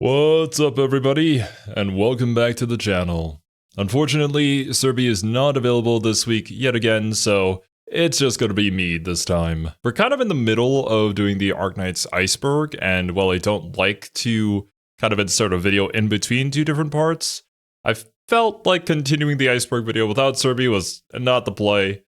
What's up, everybody, and welcome back to the channel. Unfortunately, Serbia is not available this week yet again, so it's just gonna be me this time. We're kind of in the middle of doing the Arknights iceberg, and while I don't like to kind of insert a video in between two different parts, I felt like continuing the iceberg video without Serbia was not the play.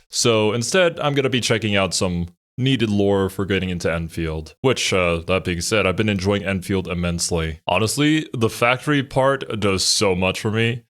So instead, I'm gonna be checking out some needed lore for getting into Endfield. Which, that being said, I've been enjoying Endfield immensely. Honestly, the factory part does so much for me.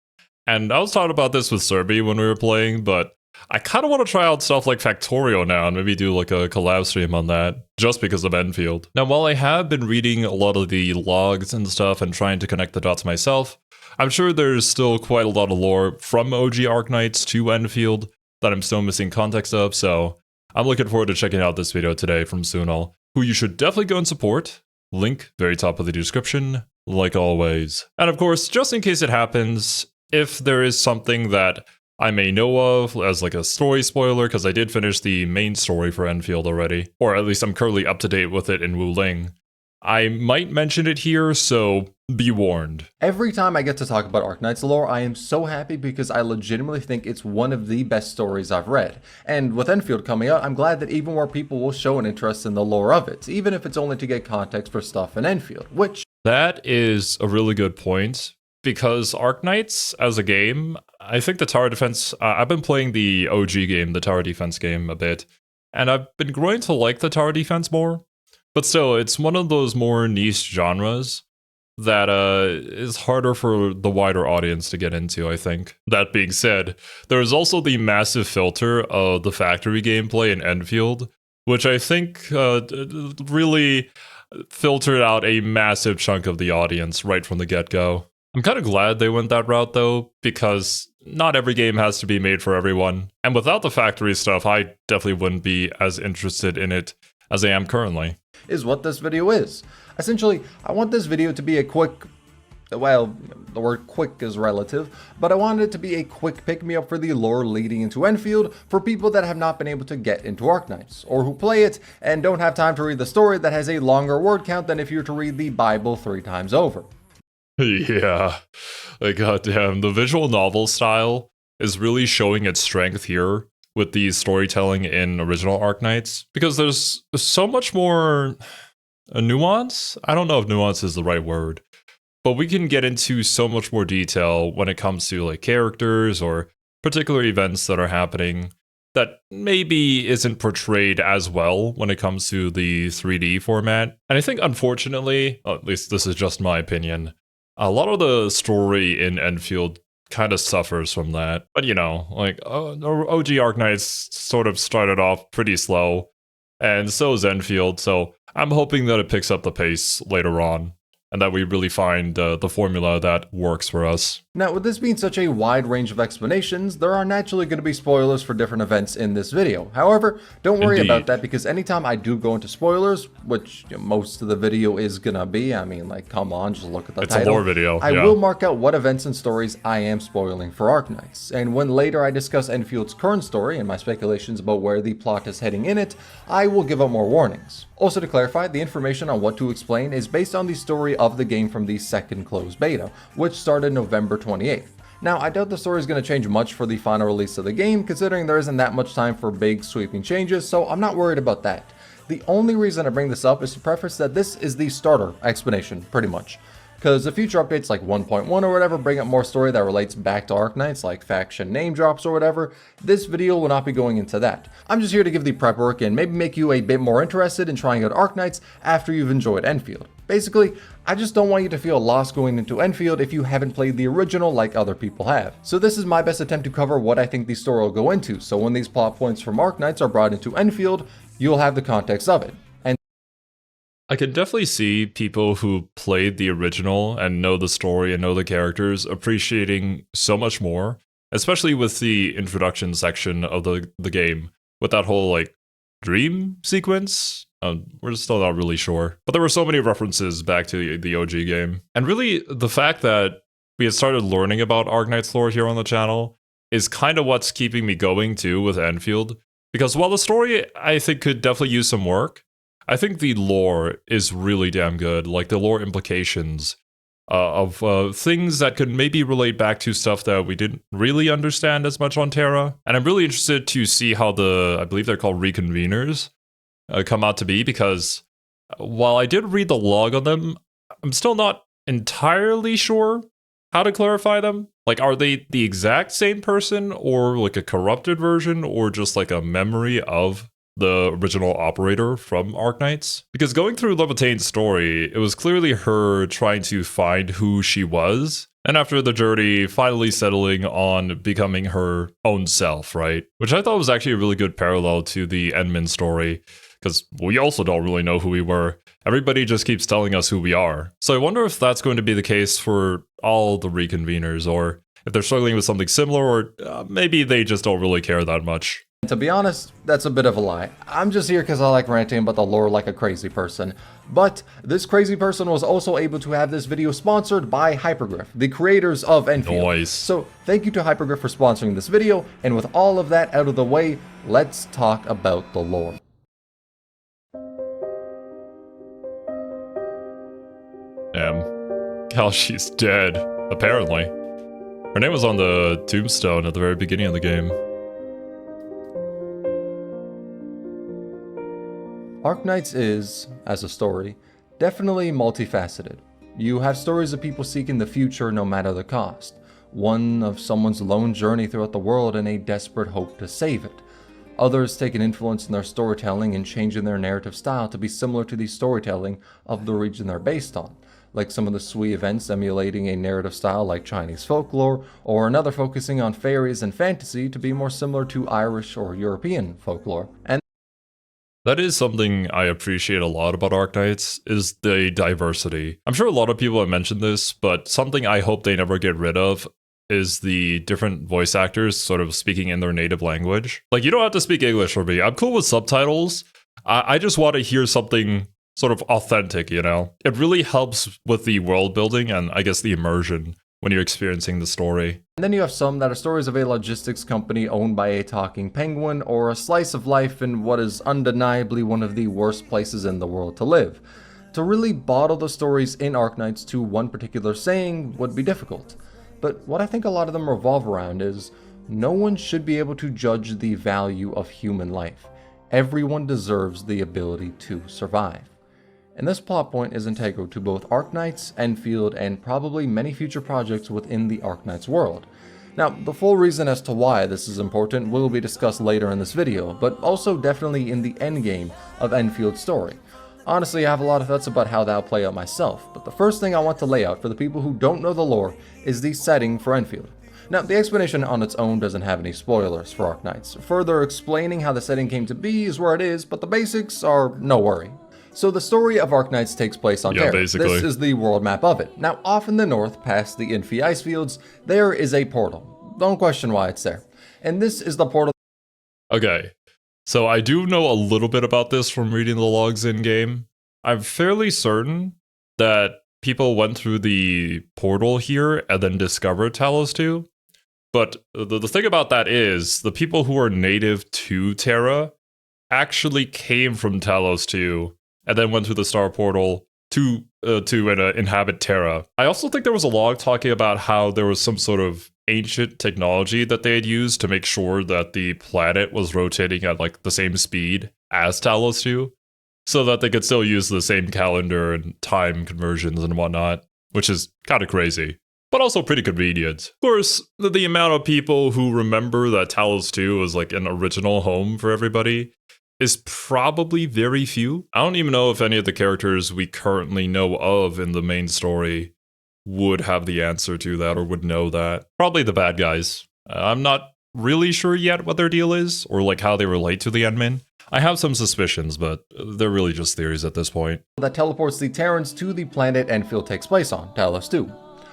And I was talking about this with Serbi when we were playing, but I kind of want to try out stuff like Factorio now and maybe do like a collab stream on that, just because of Endfield. Now, while I have been reading a lot of the logs and stuff and trying to connect the dots myself, I'm sure there's still quite a lot of lore from OG Arknights to Endfield that I'm still missing context of, so I'm looking forward to checking out this video today from Sunal, who you should definitely go and support. Link very top of the description, like always. And of course, just in case it happens, if there is something that I may know of as like a story spoiler, because I did finish the main story for Endfield already, or at least I'm currently up to date with it in Wuling, I might mention it here, so be warned. Every time I get to talk about Arknights lore, I am so happy because I legitimately think it's one of the best stories I've read. And with Endfield coming out, I'm glad that even more people will show an interest in the lore of it, even if it's only to get context for stuff in Endfield, which... That is a really good point, because Arknights as a game, I think the tower defense, I've been playing the OG game, the tower defense game a bit, and I've been growing to like the tower defense more. But still, it's one of those more niche genres that is harder for the wider audience to get into, I think. That being said, there is also the massive filter of the factory gameplay in Endfield, which I think really filtered out a massive chunk of the audience right from the get-go. I'm kind of glad they went that route, though, because not every game has to be made for everyone. And without the factory stuff, I definitely wouldn't be as interested in it as I am currently. Is what this video is. Essentially, I want this video to be a quick, well, the word quick is relative, but I wanted it to be a quick pick-me-up for the lore leading into Endfield for people that have not been able to get into Arknights, or who play it and don't have time to read the story that has a longer word count than if you were to read the Bible 3 times over. Yeah, goddamn, the visual novel style is really showing its strength here with the storytelling in original Arknights, because there's so much more nuance. I don't know if nuance is the right word, but we can get into so much more detail when it comes to like characters or particular events that are happening that maybe isn't portrayed as well when it comes to the 3D format. And I think, unfortunately, at least this is just my opinion, a lot of the story in Endfield kind of suffers from that. But you know, like OG Arknights sort of started off pretty slow, and so is Endfield, so I'm hoping that it picks up the pace later on, and that we really find the formula that works for us. Now, with this being such a wide range of explanations, there are naturally going to be spoilers for different events in this video. However, don't worry about that, because anytime I do go into spoilers, which most of the video is gonna be, I mean, like, come on, just look at the title. It's a lore video, I will mark out what events and stories I am spoiling for Arknights, and when later I discuss Enfield's current story and my speculations about where the plot is heading in it, I will give out more warnings. Also, to clarify, the information on what to explain is based on the story of the game from the second closed beta, which started November 28th. Now, I doubt the story is going to change much for the final release of the game, considering there isn't that much time for big sweeping changes, so I'm not worried about that. The only reason I bring this up is to preface that this is the starter explanation, pretty much. Because the future updates like 1.1 or whatever bring up more story that relates back to Arknights, like faction name drops or whatever. This video will not be going into that. I'm just here to give the prep work and maybe make you a bit more interested in trying out Arknights after you've enjoyed Endfield. Basically, I just don't want you to feel lost going into Endfield if you haven't played the original like other people have. So this is my best attempt to cover what I think the story will go into, so when these plot points from Arknights are brought into Endfield, you'll have the context of it. I can definitely see people who played the original and know the story and know the characters appreciating so much more, especially with the introduction section of the game, with that whole like dream sequence. We're still not really sure, but there were so many references back to the OG game. And really, the fact that we had started learning about Arknights lore here on the channel is kind of what's keeping me going too with Endfield, because while the story I think could definitely use some work, I think the lore is really damn good. Like the lore implications of things that could maybe relate back to stuff that we didn't really understand as much on Terra. And I'm really interested to see how I believe they're called reconveners, come out to be, because while I did read the log on them, I'm still not entirely sure how to clarify them. Like, are they the exact same person, or like a corrupted version, or just like a memory of the original operator from Arknights? Because going through Levitane's story, it was clearly her trying to find who she was, and after the journey, finally settling on becoming her own self, right? Which I thought was actually a really good parallel to the Endmin story, because we also don't really know who we were. Everybody just keeps telling us who we are. So I wonder if that's going to be the case for all the reconveners, or if they're struggling with something similar, or maybe they just don't really care that much. To be honest, that's a bit of a lie. I'm just here because I like ranting about the lore like a crazy person. But this crazy person was also able to have this video sponsored by Hypergriff, the creators of Endfield. Nice. So thank you to Hypergriff for sponsoring this video, and with all of that out of the way, let's talk about the lore. Damn. Hell, she's dead, apparently. Her name was on the tombstone at the very beginning of the game. Arknights is, as a story, definitely multifaceted. You have stories of people seeking the future no matter the cost. One of someone's lone journey throughout the world in a desperate hope to save it. Others take an influence in their storytelling and changing their narrative style to be similar to the storytelling of the region they're based on, like some of the Sui events emulating a narrative style like Chinese folklore, or another focusing on fairies and fantasy to be more similar to Irish or European folklore. And that is something I appreciate a lot about Arknights, is the diversity. I'm sure a lot of people have mentioned this, but something I hope they never get rid of is the different voice actors sort of speaking in their native language. Like, you don't have to speak English for me. I'm cool with subtitles. I just want to hear something sort of authentic, you know? It really helps with the world building and, I guess, the immersion when you're experiencing the story. And then you have some that are stories of a logistics company owned by a talking penguin, or a slice of life in what is undeniably one of the worst places in the world to live. To really bottle the stories in Arknights to one particular saying would be difficult. But what I think a lot of them revolve around is, no one should be able to judge the value of human life. Everyone deserves the ability to survive. And this plot point is integral to both Arknights, Endfield, and probably many future projects within the Arknights world. Now, the full reason as to why this is important will be discussed later in this video, but also definitely in the endgame of Enfield's story. Honestly, I have a lot of thoughts about how that'll play out myself, but the first thing I want to lay out for the people who don't know the lore is the setting for Endfield. Now, the explanation on its own doesn't have any spoilers for Arknights. Further explaining how the setting came to be is where it is, but the basics are no worry. So the story of Arknights takes place on Terra. Basically. This is the world map of it. Now, off in the north, past the Infi ice fields, there is a portal. Don't question why it's there. And this is the portal. Okay, so I do know a little bit about this from reading the logs in-game. I'm fairly certain that people went through the portal here and then discovered Talos 2. But the thing about that is, the people who are native to Terra actually came from Talos 2 and then went through the Star Portal to inhabit Terra. I also think there was a log talking about how there was some sort of ancient technology that they had used to make sure that the planet was rotating at like the same speed as Talos 2, so that they could still use the same calendar and time conversions and whatnot, which is kind of crazy, but also pretty convenient. Of course, the amount of people who remember that Talos 2 was like an original home for everybody is probably very few. I don't even know if any of the characters we currently know of in the main story would have the answer to that or would know that. Probably the bad guys. I'm not really sure yet what their deal is or like how they relate to the Endmin. I have some suspicions, but they're really just theories at this point. That teleports the Terrans to the planet Endfield takes place on, Talos 2.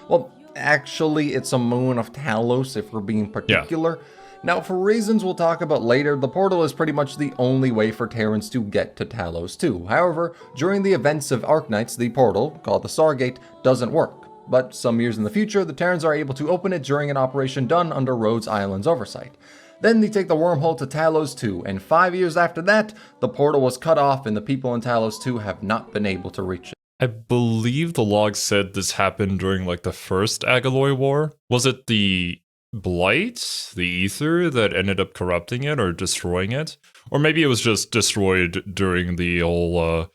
Well, actually, it's a moon of Talos if we're being particular. Yeah. Now, for reasons we'll talk about later, the portal is pretty much the only way for Terrans to get to Talos 2. However, during the events of Arknights, the portal, called the Stargate, doesn't work. But some years in the future, the Terrans are able to open it during an operation done under Rhodes Island's oversight. Then they take the wormhole to Talos 2, and 5 years after that, the portal was cut off and the people in Talos 2 have not been able to reach it. I believe the log said this happened during like the first Agaloy War. Was it the Blight, the Ether, that ended up corrupting it or destroying it? Or maybe it was just destroyed during the whole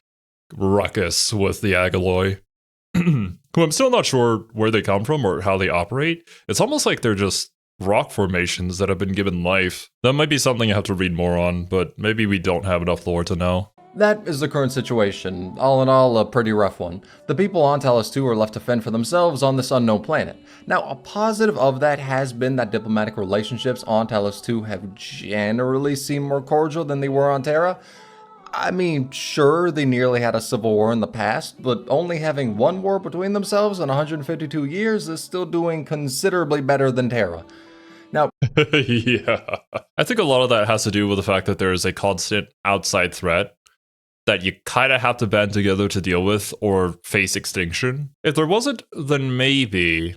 ruckus with the Agaloy. Who I'm still not sure where they come from or how they operate. It's almost like they're just rock formations that have been given life. That might be something I have to read more on, but maybe we don't have enough lore to know. That is the current situation. All in all, a pretty rough one. The people on Talos 2 are left to fend for themselves on this unknown planet. Now, a positive of that has been that diplomatic relationships on Talos 2 have generally seemed more cordial than they were on Terra. I mean, sure, they nearly had a civil war in the past, but only having one war between themselves in 152 years is still doing considerably better than Terra. Now, yeah. I think a lot of that has to do with the fact that there is a constant outside threat that you kind of have to band together to deal with or face extinction. If there wasn't, then maybe.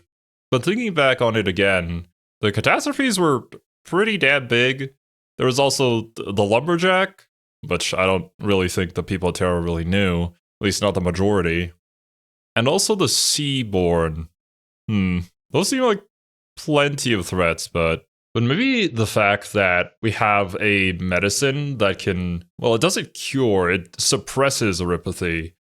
But thinking back on it again, the catastrophes were pretty damn big. There was also the Lumberjack, which I don't really think the people of Terra really knew, at least not the majority. And also the Seaborn. Those seem like plenty of threats, but maybe the fact that we have a medicine that can, well, it doesn't cure, it suppresses neuropathy,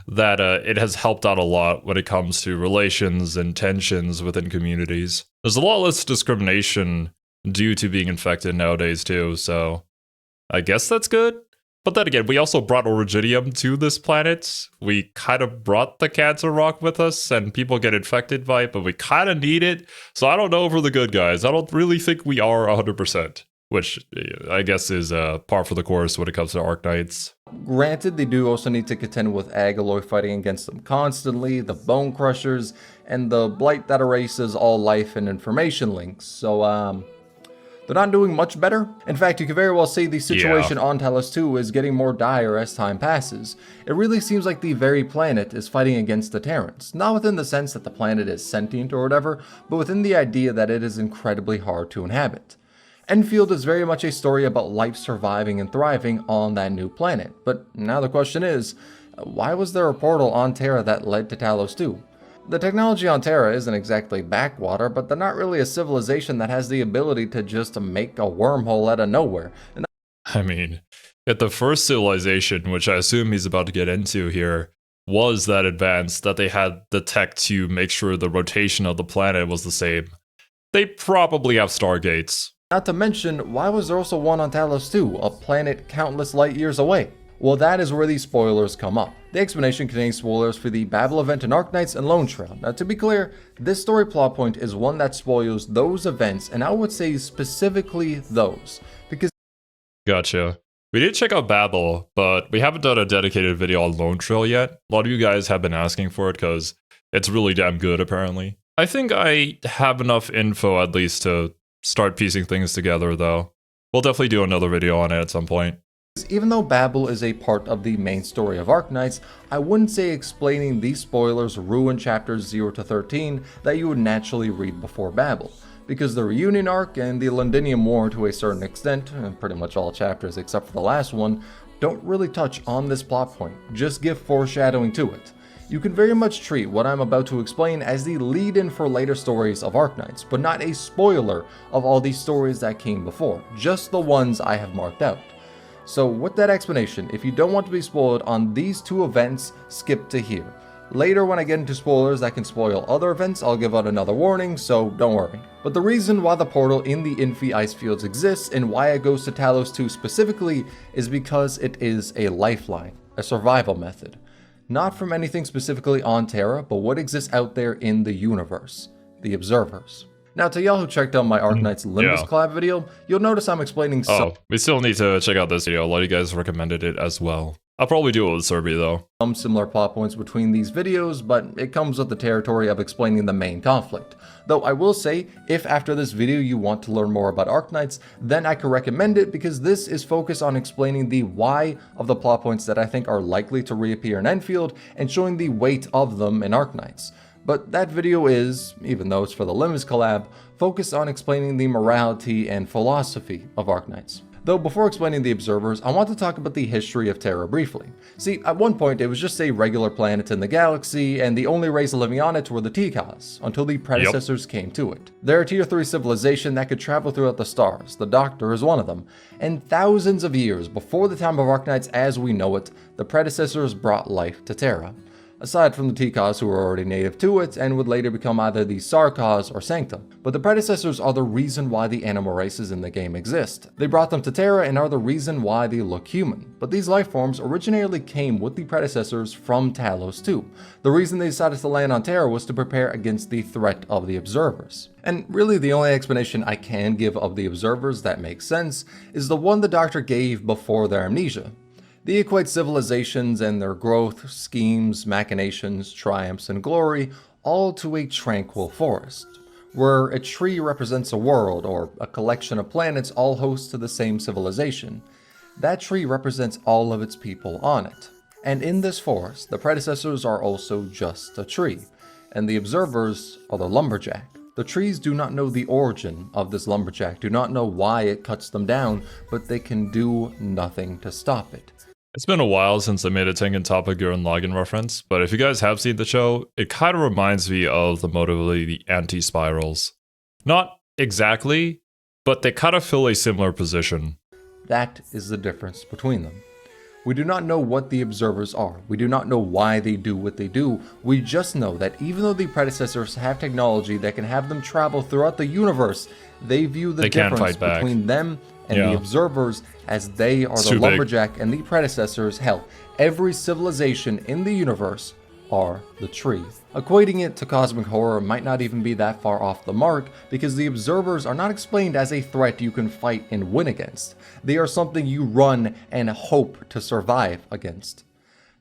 that it has helped out a lot when it comes to relations and tensions within communities. There's a lot less discrimination due to being infected nowadays too, so I guess that's good. But then again, we also brought Originium to this planet. We kind of brought the cancer rock with us, and people get infected by it, but we kind of need it. So I don't know if we're the good guys. I don't really think we are 100%, which I guess is par for the course when it comes to Arknights. Granted, they do also need to contend with Agaloy fighting against them constantly, the Bone Crushers, and the Blight that erases all life and information links. So, they're not doing much better. In fact, you could very well say the situation on Talos 2 is getting more dire as time passes. It really seems like the very planet is fighting against the Terrans, not within the sense that the planet is sentient or whatever, but within the idea that it is incredibly hard to inhabit. Endfield is very much a story about life surviving and thriving on that new planet, but now the question is, why was there a portal on Terra that led to Talos 2? The technology on Terra isn't exactly backwater, but they're not really a civilization that has the ability to just make a wormhole out of nowhere. I mean, if the first civilization, which I assume he's about to get into here, was that advanced that they had the tech to make sure the rotation of the planet was the same, they probably have stargates. Not to mention, why was there also one on Talos 2, a planet countless light years away? Well, that is where these spoilers come up. The explanation contains spoilers for the Babel event in Arknights and Lone Trail. Now, to be clear, this story plot point is one that spoils those events, and I would say specifically those, because... Gotcha. We did check out Babel, but we haven't done a dedicated video on Lone Trail yet. A lot of you guys have been asking for it because it's really damn good, apparently. I think I have enough info at least to start piecing things together, though. We'll definitely do another video on it at some point. Even though Babel is a part of the main story of Arknights, I wouldn't say explaining these spoilers ruin chapters 0 to 13 that you would naturally read before Babel, because the reunion arc and the Londinium War to a certain extent, and pretty much all chapters except for the last one, don't really touch on this plot point, just give foreshadowing to it. You can very much treat what I'm about to explain as the lead-in for later stories of Arknights, but not a spoiler of all these stories that came before, just the ones I have marked out. So with that explanation, if you don't want to be spoiled on these two events, skip to here. Later when I get into spoilers that can spoil other events, I'll give out another warning, so don't worry. But the reason why the portal in the Infi ice fields exists and why it goes to Talos 2 specifically is because it is a lifeline, a survival method. Not from anything specifically on Terra, but what exists out there in the universe, the observers. Now, to y'all who checked out my Arknights Limbus collab video, you'll notice I'm explaining we still need to check out this video. A lot of you guys recommended it as well. I'll probably do it with Serby, though. Some similar plot points between these videos, but it comes with the territory of explaining the main conflict. Though I will say, if after this video you want to learn more about Arknights, then I could recommend it because this is focused on explaining the why of the plot points that I think are likely to reappear in Endfield and showing the weight of them in Arknights. But that video is, even though it's for the Limits collab, focused on explaining the morality and philosophy of Arknights. Though before explaining the Observers, I want to talk about the history of Terra briefly. See, at one point it was just a regular planet in the galaxy, and the only race living on it were the Tikas, until the predecessors came to it. They're a tier 3 civilization that could travel throughout the stars, the Doctor is one of them, and thousands of years before the time of Arknights as we know it, the predecessors brought life to Terra. Aside from the Tikas who were already native to it and would later become either the Sarkas or Sanctum. But the predecessors are the reason why the animal races in the game exist. They brought them to Terra and are the reason why they look human. But these life forms originally came with the predecessors from Talos too. The reason they decided to land on Terra was to prepare against the threat of the Observers. And really the only explanation I can give of the Observers that makes sense is the one the Doctor gave before their amnesia. They equate civilizations and their growth, schemes, machinations, triumphs, and glory all to a tranquil forest, where a tree represents a world or a collection of planets all host to the same civilization. That tree represents all of its people on it. And in this forest, the predecessors are also just a tree, and the Observers are the lumberjack. The trees do not know the origin of this lumberjack, do not know why it cuts them down, but they can do nothing to stop it. It's been a while since I made a Tengen Toppa and Login reference, but if you guys have seen the show, it kind of reminds me of the motively the anti-spirals. Not exactly, but they kind of fill a similar position. That is the difference between them. We do not know what the Observers are. We do not know why they do what they do. We just know that even though the predecessors have technology that can have them travel throughout the universe, they view the difference between them and the Observers as they are the lumberjack and the predecessors. Hell, every civilization in the universe are the tree. Equating it to cosmic horror might not even be that far off the mark, because the Observers are not explained as a threat you can fight and win against. They are something you run and hope to survive against.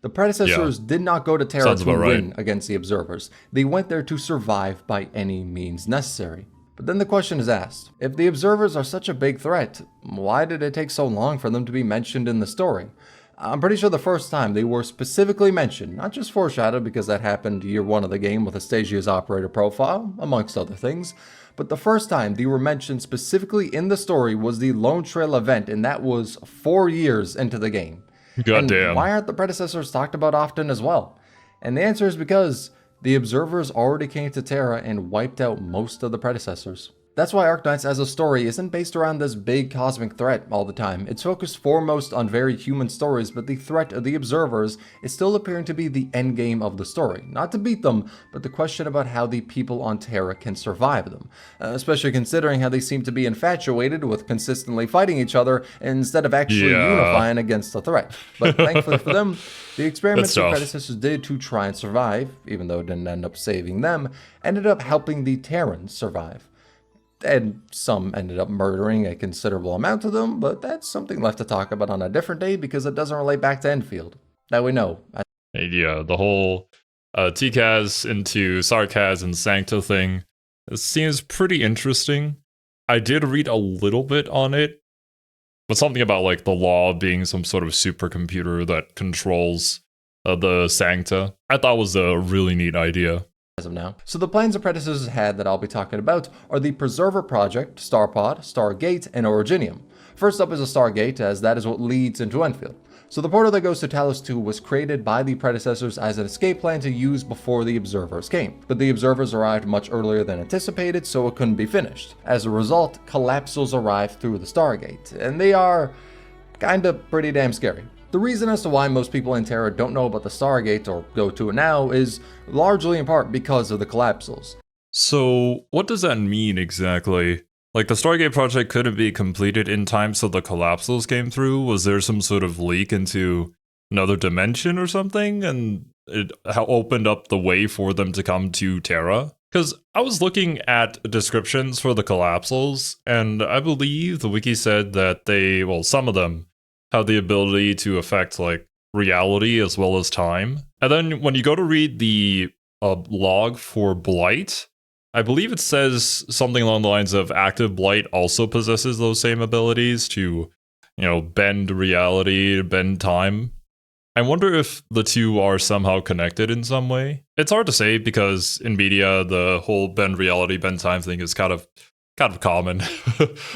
The predecessors did not go to Terra to win against the Observers. They went there to survive by any means necessary. But then the question is asked, if the Observers are such a big threat, why did it take so long for them to be mentioned in the story? I'm pretty sure the first time they were specifically mentioned, not just foreshadowed because that happened year 1 of the game with Astasia's operator profile, amongst other things, but the first time they were mentioned specifically in the story was the Lone Trail event, and that was 4 years into the game. Goddamn. And why aren't the predecessors talked about often as well? And the answer is because the Observers already came to Terra and wiped out most of the predecessors. That's why Arknights as a story isn't based around this big cosmic threat all the time. It's focused foremost on very human stories, but the threat of the Observers is still appearing to be the endgame of the story. Not to beat them, but the question about how the people on Terra can survive them. Especially considering how they seem to be infatuated with consistently fighting each other instead of actually unifying against the threat. But thankfully for them, the experiments the predecessors did to try and survive, even though it didn't end up saving them, ended up helping the Terrans survive. And some ended up murdering a considerable amount of them, but that's something left to talk about on a different day because it doesn't relate back to Endfield. That we know. Yeah, the whole TCAS into Sarkaz and Sancto thing, it seems pretty interesting. I did read a little bit on it, but something about like the law being some sort of supercomputer that controls the Sancta, I thought was a really neat idea. As of now. So the plans the predecessors had that I'll be talking about are the Preserver Project, Starpod, Stargate, and Originium. First up is a Stargate, as that is what leads into Endfield. So the portal that goes to Talos 2 was created by the predecessors as an escape plan to use before the Observers came. But the Observers arrived much earlier than anticipated, so it couldn't be finished. As a result, Collapsals arrived through the Stargate, and they are kinda pretty damn scary. The reason as to why most people in Terra don't know about the Stargate or go to it now is largely in part because of the Collapsals. So what does that mean exactly? Like the Stargate project couldn't be completed in time so the Collapsals came through? Was there some sort of leak into another dimension or something and it opened up the way for them to come to Terra? Because I was looking at descriptions for the Collapsals and I believe the wiki said that they, well, some of them have the ability to affect like reality as well as time. And then when you go to read the log for Blight, I believe it says something along the lines of active Blight also possesses those same abilities to, you know, bend reality, bend time. I wonder if the two are somehow connected in some way. It's hard to say because in media, the whole bend reality, bend time thing is kind of common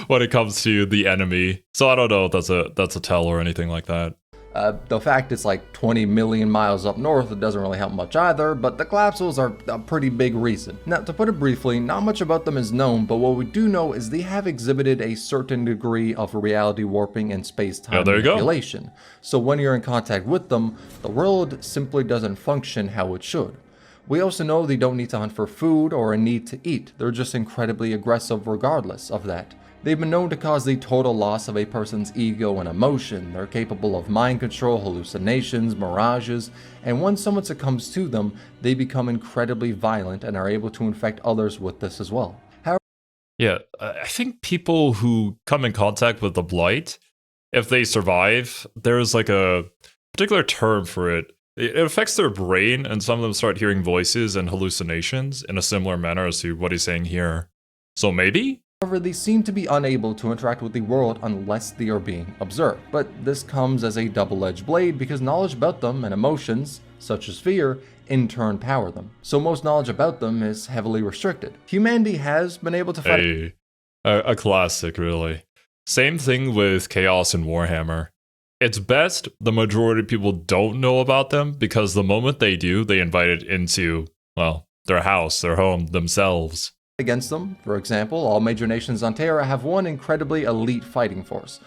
when it comes to the enemy. So I don't know if that's a tell or anything like that. The fact it's like 20 million miles up north, it doesn't really help much either, but the collapsals are a pretty big reason. Now, to put it briefly, not much about them is known, but what we do know is they have exhibited a certain degree of reality warping and space-time manipulation. So when you're in contact with them, the world simply doesn't function how it should. We also know they don't need to hunt for food or a need to eat, they're just incredibly aggressive regardless of that. They've been known to cause the total loss of a person's ego and emotion. They're capable of mind control, hallucinations, mirages, and when someone succumbs to them, they become incredibly violent and are able to infect others with this as well. Yeah, I think people who come in contact with the blight, if they survive, there's like a particular term for it. It affects their brain, and some of them start hearing voices and hallucinations in a similar manner as to what he's saying here. So maybe? However, they seem to be unable to interact with the world unless they are being observed. But this comes as a double-edged blade because knowledge about them and emotions, such as fear, in turn power them. So most knowledge about them is heavily restricted. Humanity has been able to fight a classic, really. Same thing with Chaos and Warhammer. It's best the majority of people don't know about them because the moment they do, they invite it into, well, their house, their home, themselves. Against them. For example, all major nations on Terra have one incredibly elite fighting force.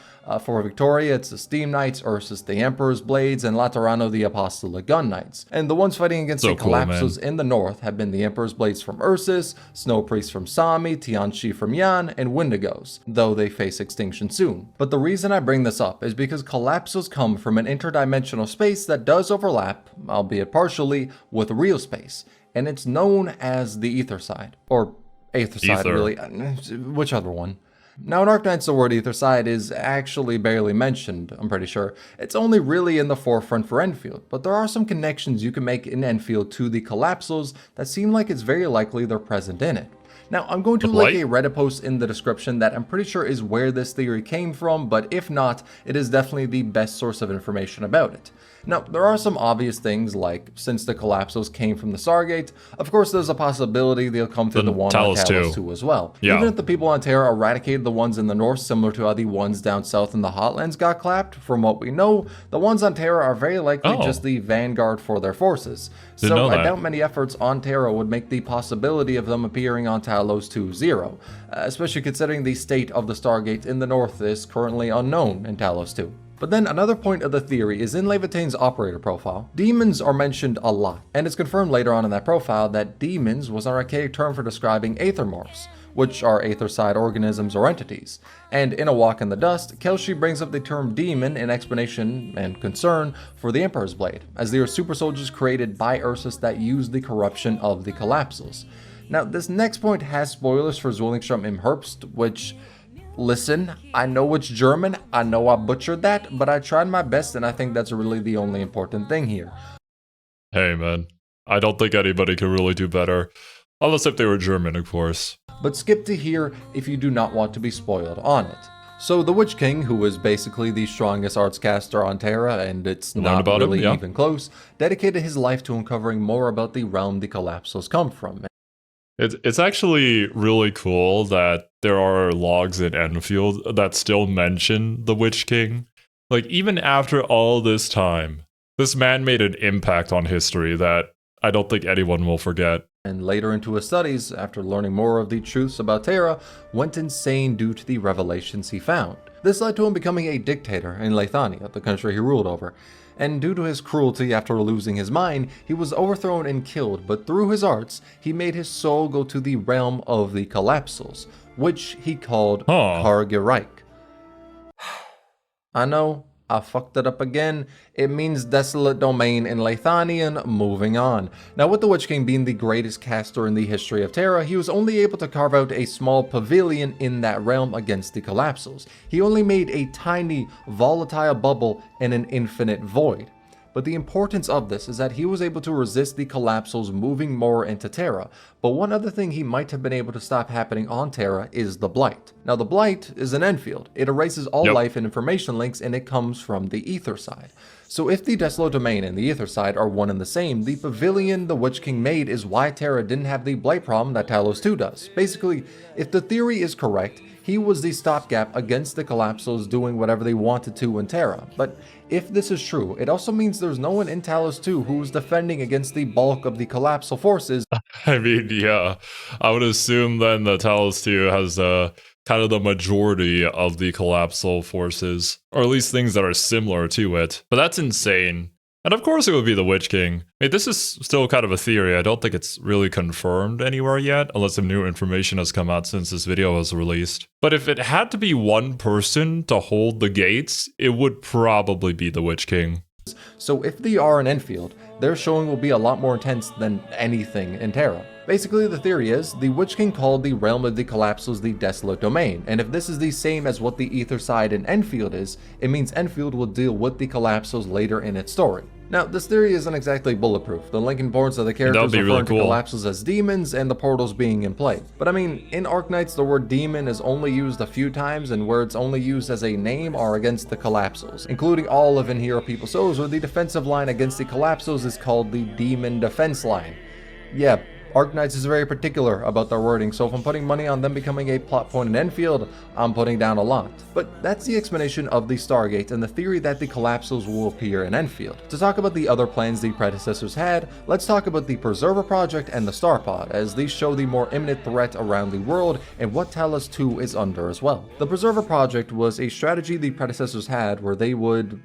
For Victoria, it's the Steam Knights, Ursus the Emperor's Blades, and Laterano the Apostolic Gun Knights. And the ones fighting against the Collapsos in the north have been the Emperor's Blades from Ursus, Snow Priest from Sami, Tianchi from Yan, and Wendigos, though they face extinction soon. But the reason I bring this up is because Collapsos come from an interdimensional space that does overlap, albeit partially, with real space, and it's known as the Ether Side, or Aether Side, really. Which other one? Now in Arknights the word Ether Side is actually barely mentioned, I'm pretty sure. It's only really in the forefront for Endfield, but there are some connections you can make in Endfield to the Collapsals that seem like it's very likely they're present in it. Now, I'm going to link a Reddit post in the description that I'm pretty sure is where this theory came from, but if not, it is definitely the best source of information about it. Now, there are some obvious things like, since the Collapsos came from the Stargate, of course there's a possibility they'll come through the one on Talos 2 as well. Yeah. Even if the people on Terra eradicated the ones in the north similar to how the ones down south in the Hotlands got clapped, from what we know, the ones on Terra are very likely just the vanguard for their forces. So I doubt many efforts on Terra would make the possibility of them appearing on Talos 2 zero, especially considering the state of the Stargate in the north is currently unknown in Talos 2. But then another point of the theory is in Levitane's operator profile. Demons are mentioned a lot, and it's confirmed later on in that profile that demons was an archaic term for describing aethermorphs, which are aether-side organisms or entities. And in A Walk in the Dust, Kelshi brings up the term demon in explanation and concern for the Emperor's Blade, as they are super soldiers created by Ursus that use the corruption of the Collapsals. Now, this next point has spoilers for Zwillingsstrom im Herbst, which... Listen, I know it's German, I know I butchered that, but I tried my best and I think that's really the only important thing here. Hey man, I don't think anybody can really do better. Unless if they were German, of course. But skip to here if you do not want to be spoiled on it. So the Witch King, who is basically the strongest arts caster on Terra, and it's not really even close, dedicated his life to uncovering more about the realm the Collapsals come from. It's actually really cool that there are logs in Endfield that still mention the Witch King. Like, even after all this time, this man made an impact on history that I don't think anyone will forget. And later into his studies, after learning more of the truths about Terra, went insane due to the revelations he found. This led to him becoming a dictator in Lethania, the country he ruled over. And due to his cruelty after losing his mind, he was overthrown and killed, but through his arts, he made his soul go to the realm of the Collapsals, which he called Kargereich. I know, I fucked it up again. It means desolate domain in Lethanian. Moving on. Now, with the Witch King being the greatest caster in the history of Terra, he was only able to carve out a small pavilion in that realm against the Collapsals. He only made a tiny, volatile bubble in an infinite void. But the importance of this is that he was able to resist the Collapsals moving more into Terra, but one other thing he might have been able to stop happening on Terra is the Blight. Now the Blight is an Endfield. It erases all life and information links and it comes from the Ether Side. So if the Desolate Domain and the Ether Side are one and the same, the pavilion the Witch King made is why Terra didn't have the blight problem that Talos 2 does. Basically, if the theory is correct, he was the stopgap against the Collapsos doing whatever they wanted to in Terra. But if this is true, it also means there's no one in Talos 2 who is defending against the bulk of the Collapsal forces. I mean, yeah, I would assume then that Talos 2 has kind of the majority of the collapsal forces, or at least things that are similar to it. But that's insane. And of course it would be the Witch King. I mean, this is still kind of a theory. I don't think it's really confirmed anywhere yet, unless some new information has come out since this video was released. But if it had to be one person to hold the gates, it would probably be the Witch King. So if they are in Endfield, their showing will be a lot more intense than anything in Terra. Basically, the theory is, the Witch King called the realm of the Collapsals the Desolate Domain, and if this is the same as what the Ether Side in Endfield is, it means Endfield will deal with the Collapsals later in its story. Now, this theory isn't exactly bulletproof, the Lincoln Boards of the characters referring to Collapsals as demons and the portals being in play. But I mean, in Arknights the word demon is only used a few times, and where it's only used as a name are against the Collapsals, including all of In Hero People Souls, where the defensive line against the Collapsals is called the Demon Defense Line. Yeah, Arknights is very particular about their wording, so if I'm putting money on them becoming a plot point in Endfield, I'm putting down a lot. But that's the explanation of the Stargate and the theory that the Collapsals will appear in Endfield. To talk about the other plans the predecessors had, let's talk about the Preserver Project and the Starpod, as these show the more imminent threat around the world and what Talos 2 is under as well. The Preserver Project was a strategy the predecessors had where they would,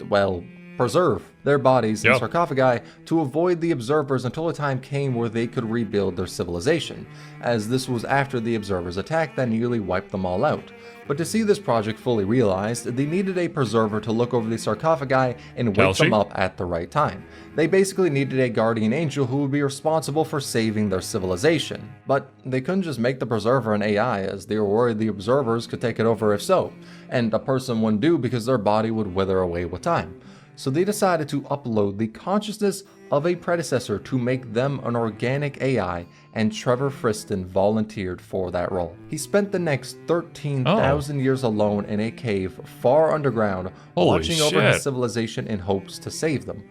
well, preserve their bodies in sarcophagi to avoid the observers until a time came where they could rebuild their civilization, as this was after the observers' attack that nearly wiped them all out. But to see this project fully realized, they needed a preserver to look over the sarcophagi and wake them up at the right time. They basically needed a guardian angel who would be responsible for saving their civilization. But they couldn't just make the preserver an AI, as they were worried the observers could take it over if so, and a person wouldn't do because their body would wither away with time. So they decided to upload the consciousness of a predecessor to make them an organic AI, and Trevor Friston volunteered for that role. He spent the next 13,000 years alone in a cave far underground, watching over his civilization in hopes to save them.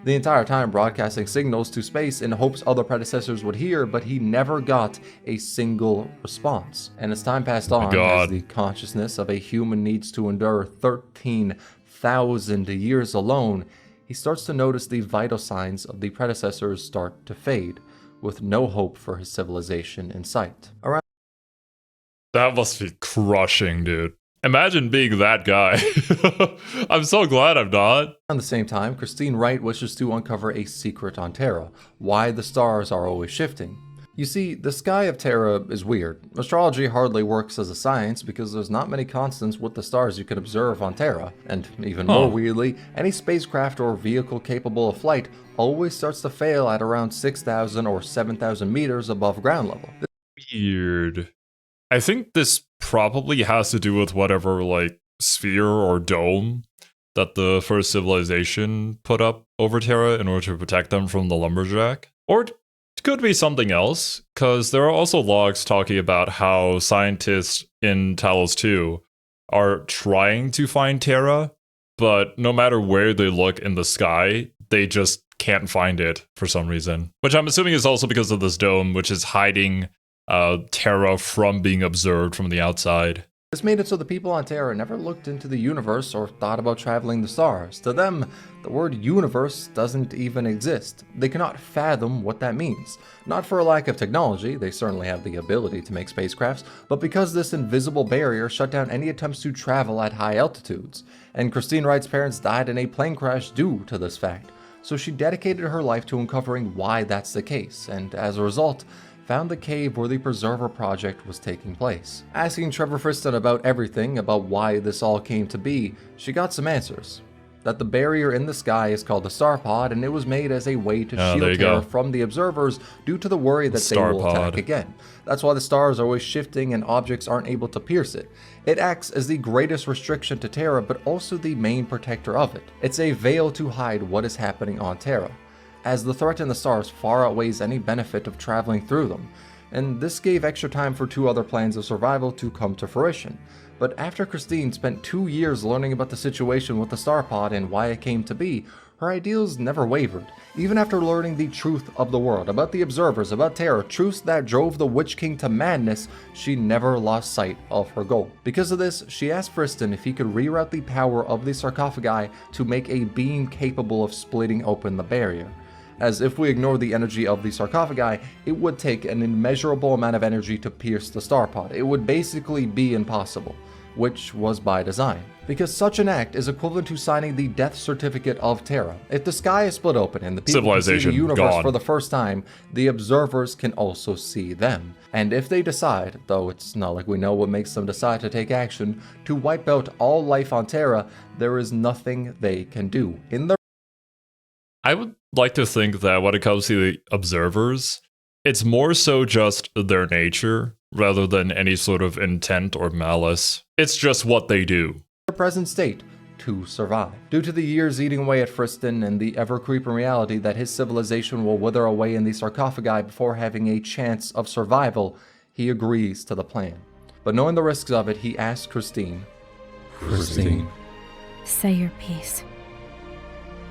The entire time broadcasting signals to space in hopes other predecessors would hear, but he never got a single response. And as time passed on, as the consciousness of a human needs to endure 13,000 years alone, he starts to notice the vital signs of the predecessors start to fade, with no hope for his civilization in sight. That must be crushing, dude. Imagine being that guy. I'm so glad I'm not. Around the same time, Christine Wright wishes to uncover a secret on Terra, why the stars are always shifting. You see, the sky of Terra is weird. Astrology hardly works as a science because there's not many constants with the stars you can observe on Terra, and even more weirdly, any spacecraft or vehicle capable of flight always starts to fail at around 6,000 or 7,000 meters above ground level. Weird. I think this probably has to do with whatever, like, sphere or dome that the first civilization put up over Terra in order to protect them from the lumberjack. Or it could be something else, because there are also logs talking about how scientists in Talos 2 are trying to find Terra, but no matter where they look in the sky, they just can't find it for some reason. Which I'm assuming is also because of this dome, which is hiding Terra from being observed from the outside. This made it so the people on Terra never looked into the universe or thought about traveling the stars. To them, the word universe doesn't even exist. They cannot fathom what that means. Not for a lack of technology, they certainly have the ability to make spacecrafts, but because this invisible barrier shut down any attempts to travel at high altitudes. And Christine Wright's parents died in a plane crash due to this fact. So she dedicated her life to uncovering why that's the case, and as a result, found the cave where the Preserver Project was taking place. Asking Trevor Friston about everything, about why this all came to be, she got some answers. That the barrier in the sky is called the Starpod, and it was made as a way to shield Terra from the observers due to the worry that they will attack again. That's why the stars are always shifting and objects aren't able to pierce it. It acts as the greatest restriction to Terra, but also the main protector of it. It's a veil to hide what is happening on Terra, as the threat in the stars far outweighs any benefit of traveling through them. and this gave extra time for 2 other plans of survival to come to fruition. But after Christine spent 2 years learning about the situation with the Star Pod and why it came to be, her ideals never wavered. Even after learning the truth of the world, about the observers, about Terra, truths that drove the Witch King to madness, she never lost sight of her goal. Because of this, she asked Friston if he could reroute the power of the sarcophagi to make a beam capable of splitting open the barrier. As if we ignore the energy of the sarcophagi, it would take an immeasurable amount of energy to pierce the Star Pod. It would basically be impossible, which was by design, because such an act is equivalent to signing the death certificate of Terra. If the sky is split open and the people can see the universe for the first time, the observers can also see them. And if they decide, though it's not like we know what makes them decide to take action, to wipe out all life on Terra, there is nothing they can do. I would like to think that when it comes to the observers, it's more so just their nature rather than any sort of intent or malice. It's just what they do. Their present state, to survive. Due to the years eating away at Friston and the ever-creeping reality that his civilization will wither away in the sarcophagi before having a chance of survival, he agrees to the plan. But knowing the risks of it, he asks Christine, say your piece.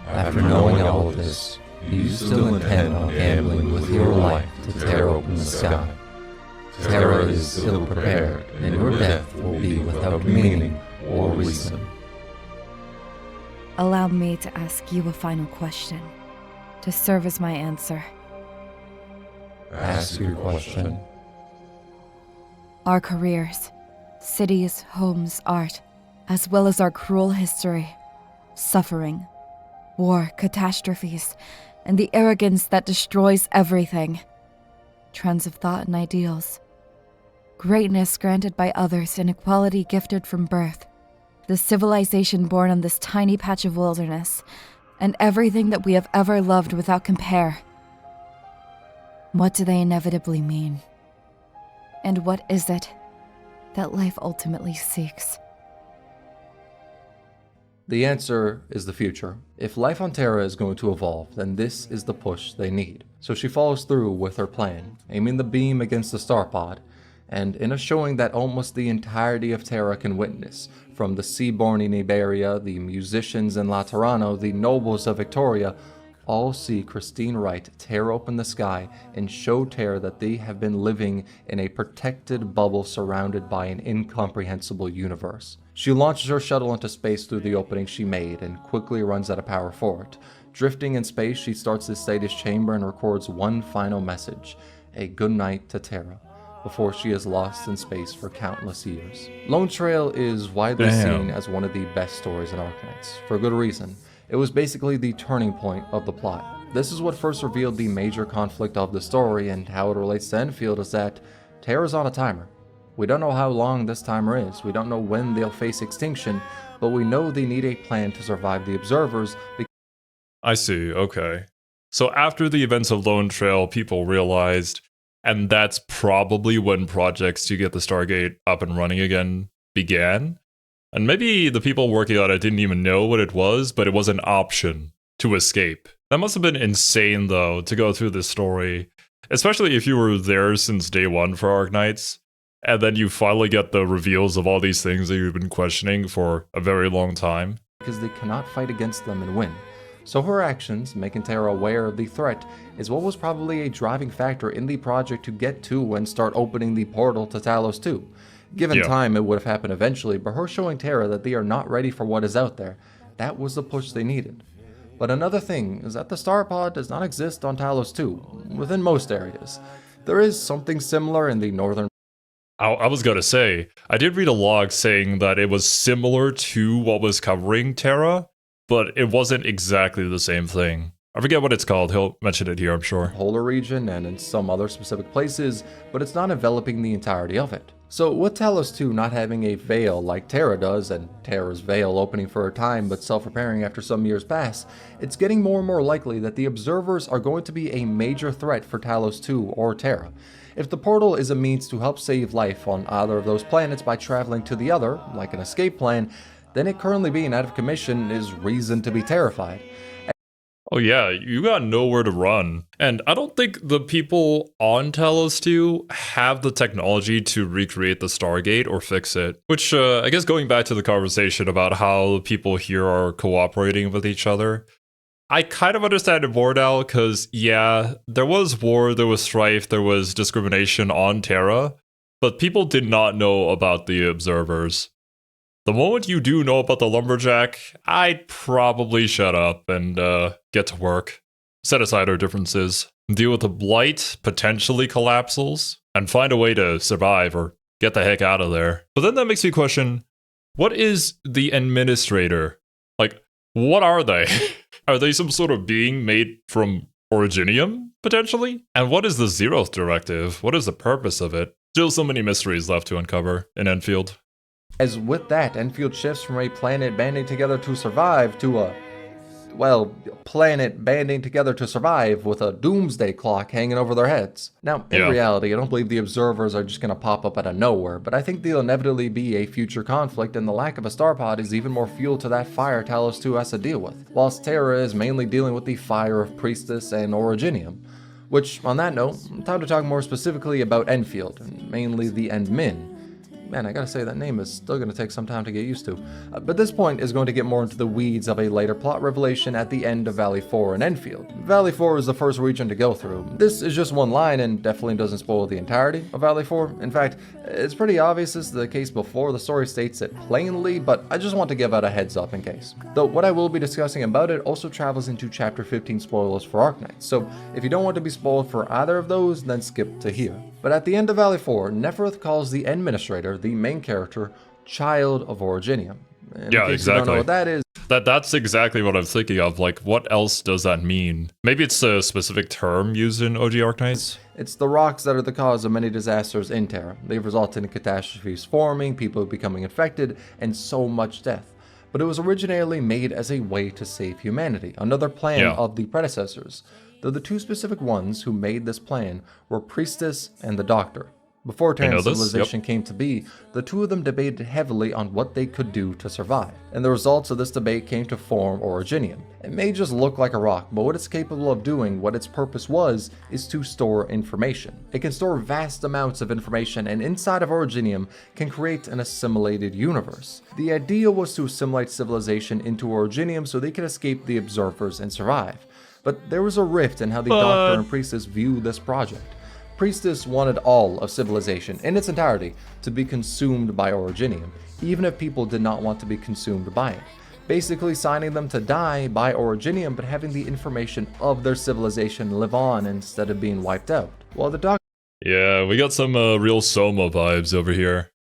After knowing all of this, do you still intend on gambling with your life to tear open the sky? Terra is ill-prepared, and your death will be without meaning or reason. Allow me to ask you a final question, to serve as my answer. Ask your question. Our careers, cities, homes, art, as well as our cruel history, suffering, war, catastrophes, and the arrogance that destroys everything. Trends of thought and ideals. Greatness granted by others and equality gifted from birth. The civilization born on this tiny patch of wilderness, and everything that we have ever loved without compare. What do they inevitably mean? And what is it that life ultimately seeks? The answer is the future. If life on Terra is going to evolve, then this is the push they need. So she follows through with her plan, aiming the beam against the Star Pod, and in a showing that almost the entirety of Terra can witness, from the Seaborn in Iberia, the musicians in Laterano, the nobles of Victoria, all see Christine Wright tear open the sky and show Terra that they have been living in a protected bubble surrounded by an incomprehensible universe. She launches her shuttle into space through the opening she made and quickly runs out of power for it. Drifting in space, she starts the status chamber and records one final message, a good night to Terra, before she is lost in space for countless years. Lone Trail is widely seen as one of the best stories in Arknights, for good reason. It was basically the turning point of the plot. This is what first revealed the major conflict of the story, and how it relates to Endfield is that Terra's on a timer. We don't know how long this timer is, we don't know when they'll face extinction, but we know they need a plan to survive the observers. I see, okay. So after the events of Lone Trail, people realized, and that's probably when projects to get the Stargate up and running again began. And maybe the people working on it didn't even know what it was, but it was an option to escape. That must have been insane, though, to go through this story, especially if you were there since day one for Arknights, and then you finally get the reveals of all these things that you've been questioning for a very long time. Because they cannot fight against them and win. So her actions, making Terra aware of the threat, is what was probably a driving factor in the project to get to and start opening the portal to Talos 2. Given time, it would have happened eventually, but her showing Terra that they are not ready for what is out there, that was the push they needed. But another thing is that the Star Pod does not exist on Talos 2, within most areas. There is something similar in the northern. I was gonna say, I did read a log saying that it was similar to what was covering Terra, but it wasn't exactly the same thing. I forget what it's called, he'll mention it here, I'm sure. Polar region and in some other specific places, but it's not enveloping the entirety of it. So with Talos 2 not having a veil like Terra does, and Terra's veil opening for a time but self-repairing after some years pass, it's getting more and more likely that the observers are going to be a major threat for Talos 2 or Terra. If the portal is a means to help save life on either of those planets by traveling to the other, like an escape plan, then it currently being out of commission is reason to be terrified. Oh yeah, you got nowhere to run. And I don't think the people on Talos 2 have the technology to recreate the Stargate or fix it. Which, I guess going back to the conversation about how the people here are cooperating with each other, I kind of understand it more now, because yeah, there was war, there was strife, there was discrimination on Terra, but people did not know about the observers. The moment you do know about the lumberjack, I'd probably shut up and get to work. Set aside our differences, deal with the blight, potentially collapsals, and find a way to survive or get the heck out of there. But then that makes me question, what is the administrator? Like, what are they? Are they some sort of being made from Originium, potentially? And what is the Zeroth Directive? What is the purpose of it? Still so many mysteries left to uncover in Enfield. As with that, Endfield shifts from a planet banding together to survive to a, well, planet banding together to survive with a doomsday clock hanging over their heads. Now, in reality, I don't believe the observers are just going to pop up out of nowhere, but I think there'll inevitably be a future conflict, and the lack of a star pod is even more fuel to that fire Talos 2 has to deal with, whilst Terra is mainly dealing with the fire of Priestess and Originium. Which, on that note, time to talk more specifically about Endfield, and mainly the Endmin. Man, I gotta say, that name is still gonna take some time to get used to. But this point is going to get more into the weeds of a later plot revelation at the end of Valley 4 and Enfield. Valley 4 is the first region to go through. This is just one line and definitely doesn't spoil the entirety of Valley 4. In fact, it's pretty obvious this is the case before the story states it plainly, but I just want to give out a heads up in case. Though what I will be discussing about it also travels into Chapter 15 spoilers for Arknights, so if you don't want to be spoiled for either of those, then skip to here. But at the end of Valley 4, Neferth calls the Administrator, the main character, Child of Originium. And Yeah, in case exactly. you don't know what that is, That's exactly what I'm thinking of. Like, what else does that mean? Maybe it's a specific term used in OG Arknights? it's the rocks that are the cause of many disasters in Terra. They've resulted in catastrophes forming, people becoming infected, and so much death. But it was originally made as a way to save humanity, another plan of the predecessors, though the two specific ones who made this plan were Priestess and the Doctor. Before Terran civilization came to be, the two of them debated heavily on what they could do to survive, and the results of this debate came to form Originium. It may just look like a rock, but what it's capable of doing, what its purpose was, is to store information. It can store vast amounts of information, and inside of Originium can create an assimilated universe. The idea was to assimilate civilization into Originium so they could escape the observers and survive. But there was a rift in how the Doctor and Priestess viewed this project. Priestess wanted all of civilization, in its entirety, to be consumed by Originium, even if people did not want to be consumed by it. Basically signing them to die by Originium, but having the information of their civilization live on instead of being wiped out. While the Doctor... Yeah, we got some real Soma vibes over here.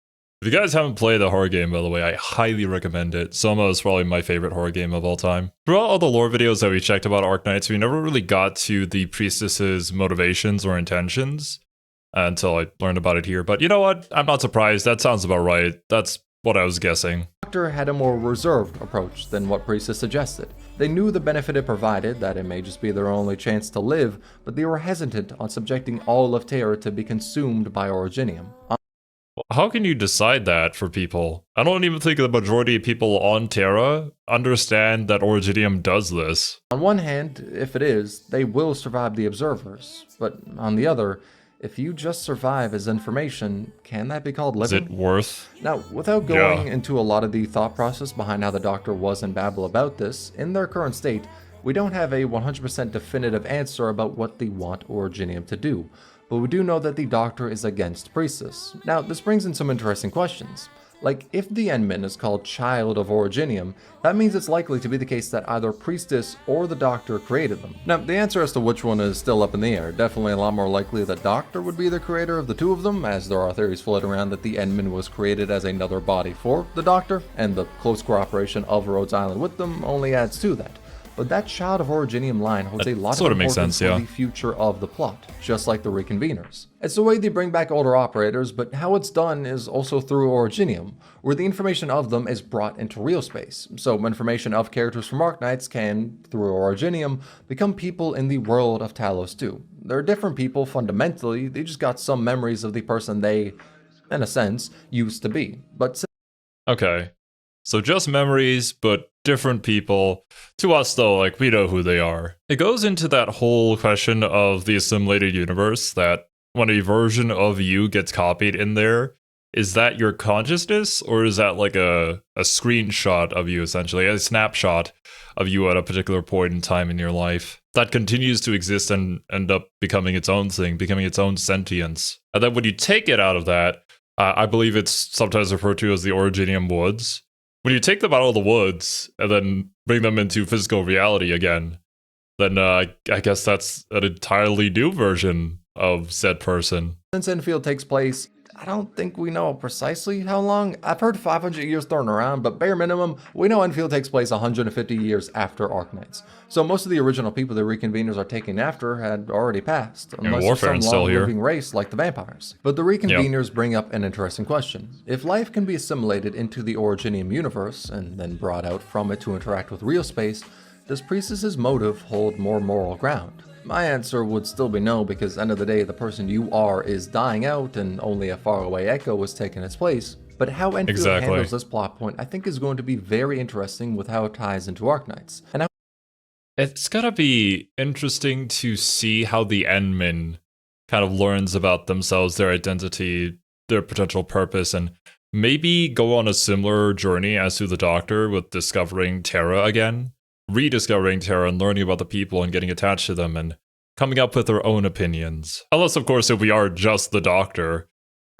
If you guys haven't played the horror game, by the way, I highly recommend it. Soma is probably my favorite horror game of all time. Throughout all the lore videos that we checked about Arknights, we never really got to the priestess's motivations or intentions until I learned about it here. But you know what? I'm not surprised. That sounds about right. That's what I was guessing. Doctor had a more reserved approach than what Priestess suggested. They knew the benefit it provided, that it may just be their only chance to live, but they were hesitant on subjecting all of Terra to be consumed by Originium. How can you decide that for people? I don't even think the majority of people on Terra understand that Originium does this. On one hand, if it is, they will survive the observers. But on the other, if you just survive as information, can that be called living? Is it worth? Now, without going into a lot of the thought process behind how the Doctor was in Babel about this, in their current state, we don't have a 100% definitive answer about what they want Originium to do. But we do know that the Doctor is against Priestess. Now, this brings in some interesting questions. Like, if the Endmin is called Child of Originium, that means it's likely to be the case that either Priestess or the Doctor created them. Now, the answer as to which one is still up in the air. Definitely a lot more likely that Doctor would be the creator of the two of them, as there are theories floating around that the Endmin was created as another body for the Doctor, and the close cooperation of Rhodes Island with them only adds to that. But that Child of Originium line holds a lot of importance for the future of the plot, just like the Reconveners. It's the way they bring back older operators, but how it's done is also through Originium, where the information of them is brought into real space. So information of characters from Arknights can, through Originium, become people in the world of Talos 2. They're different people fundamentally, they just got some memories of the person they, in a sense, used to be. But okay. So just memories, but different people. To us, though, like, we know who they are. It goes into that whole question of the assimilated universe, that when a version of you gets copied in there, is that your consciousness, or is that like a screenshot of you, essentially, a snapshot of you at a particular point in time in your life that continues to exist and end up becoming its own thing, becoming its own sentience? And then when you take it out of that, I believe it's sometimes referred to as the Originium Woods. When you take them out of the woods and then bring them into physical reality again, then I guess that's an entirely new version of said person. Since Endfield takes place, I don't think we know precisely how long. I've heard 500 years thrown around, but bare minimum, we know Endfield takes place 150 years after Arknights. So most of the original people the Reconveners are taking after had already passed, unless there's some long-living race like the vampires. But the Reconveners bring up an interesting question. If life can be assimilated into the Originium universe, and then brought out from it to interact with real space, does Priestess's motive hold more moral ground? My answer would still be no, because end of the day, the person you are is dying out and only a faraway echo is taking its place. But how Endfield handles this plot point I think is going to be very interesting with how it ties into Arknights. And how it's gotta be interesting to see how the Endman kind of learns about themselves, their identity, their potential purpose, and maybe go on a similar journey as to the Doctor with discovering Terra again. Rediscovering Terra and learning about the people and getting attached to them and coming up with their own opinions. Unless, of course, if we are just the Doctor,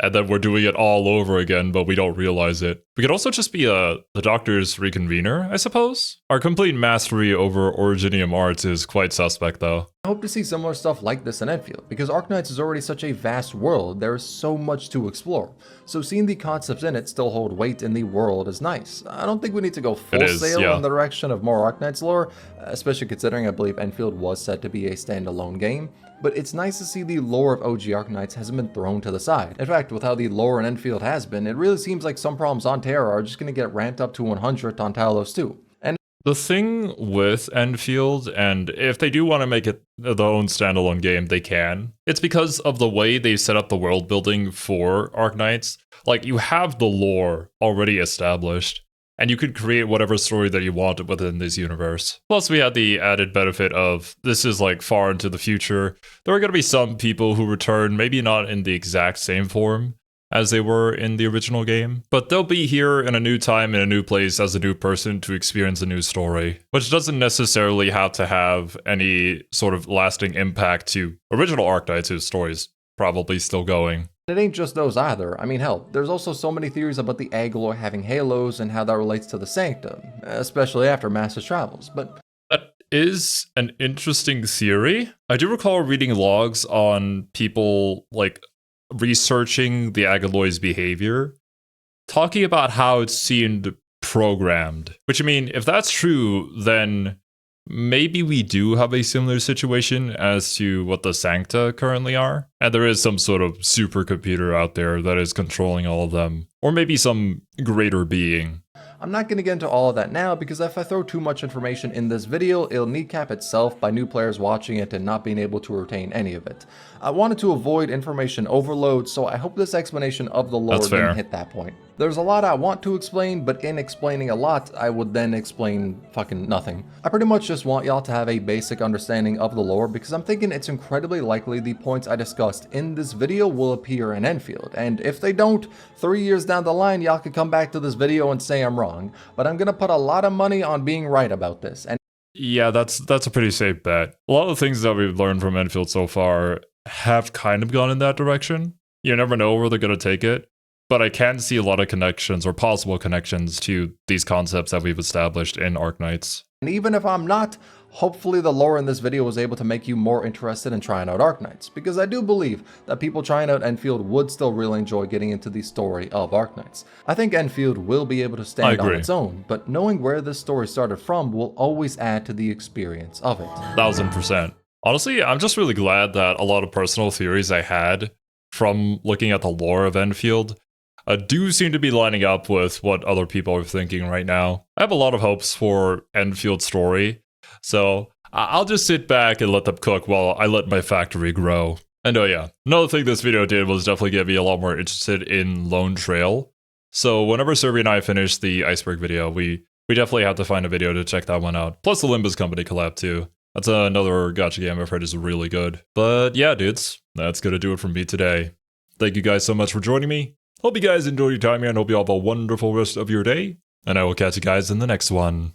and then we're doing it all over again, but we don't realize it. We could also just be the Doctor's Reconvener, I suppose? Our complete mastery over Originium arts is quite suspect, though. I hope to see similar stuff like this in Endfield, because Arknights is already such a vast world, there is so much to explore. So seeing the concepts in it still hold weight in the world is nice. I don't think we need to go full sail in the direction of more Arknights lore, especially considering I believe Endfield was set to be a standalone game. But it's nice to see the lore of OG Arknights hasn't been thrown to the side. In fact, with how the lore in Endfield has been, it really seems like some problems on Terra are just going to get ramped up to 100 on Talos too. And the thing with Endfield, and if they do want to make it their own standalone game, they can. It's because of the way they set up the world building for Arknights. Like, you have the lore already established, and you could create whatever story that you want within this universe. Plus, we had the added benefit of this is like far into the future. There are going to be some people who return, maybe not in the exact same form as they were in the original game, but they'll be here in a new time, in a new place, as a new person to experience a new story, which doesn't necessarily have to have any sort of lasting impact to original Arknights whose story's probably still going. It ain't just those either. I mean, hell, there's also so many theories about the Agaloi having halos and how that relates to the Sanctum, especially after Master's travels, but that is an interesting theory. I do recall reading logs on people, like, researching the Agaloi's behavior, talking about how it seemed programmed. Which, I mean, if that's true, then maybe we do have a similar situation as to what the Sancta currently are, and there is some sort of supercomputer out there that is controlling all of them, or maybe some greater being. I'm not going to get into all of that now, because if I throw too much information in this video, it'll kneecap itself by new players watching it and not being able to retain any of it. I wanted to avoid information overload, so I hope this explanation of the lore didn't hit that point. There's a lot I want to explain, but in explaining a lot, I would then explain fucking nothing. I pretty much just want y'all to have a basic understanding of the lore, because I'm thinking it's incredibly likely the points I discussed in this video will appear in Endfield, and if they don't, 3 years down the line, y'all could come back to this video and say I'm wrong, but I'm gonna put a lot of money on being right about this. And yeah, that's a pretty safe bet. A lot of the things that we've learned from Endfield so far have kind of gone in that direction. You never know where they're gonna take it, but I can see a lot of connections or possible connections to these concepts that we've established in Arknights. And even if I'm not, hopefully the lore in this video was able to make you more interested in trying out Arknights, because I do believe that people trying out Endfield would still really enjoy getting into the story of Arknights. I think Endfield will be able to stand on its own, but knowing where this story started from will always add to the experience of it. 1000%. Honestly, I'm just really glad that a lot of personal theories I had from looking at the lore of Endfield do seem to be lining up with what other people are thinking right now. I have a lot of hopes for Enfield's story, so I'll just sit back and let them cook while I let my factory grow. And oh yeah, another thing this video did was definitely get me a lot more interested in Lone Trail. So whenever Serby and I finish the Iceberg video, we definitely have to find a video to check that one out. Plus the Limbus Company collab too. That's another gacha game I've heard is really good. But yeah, dudes, that's gonna do it from me today. Thank you guys so much for joining me. Hope you guys enjoyed your time here and hope you all have a wonderful rest of your day. And I will catch you guys in the next one.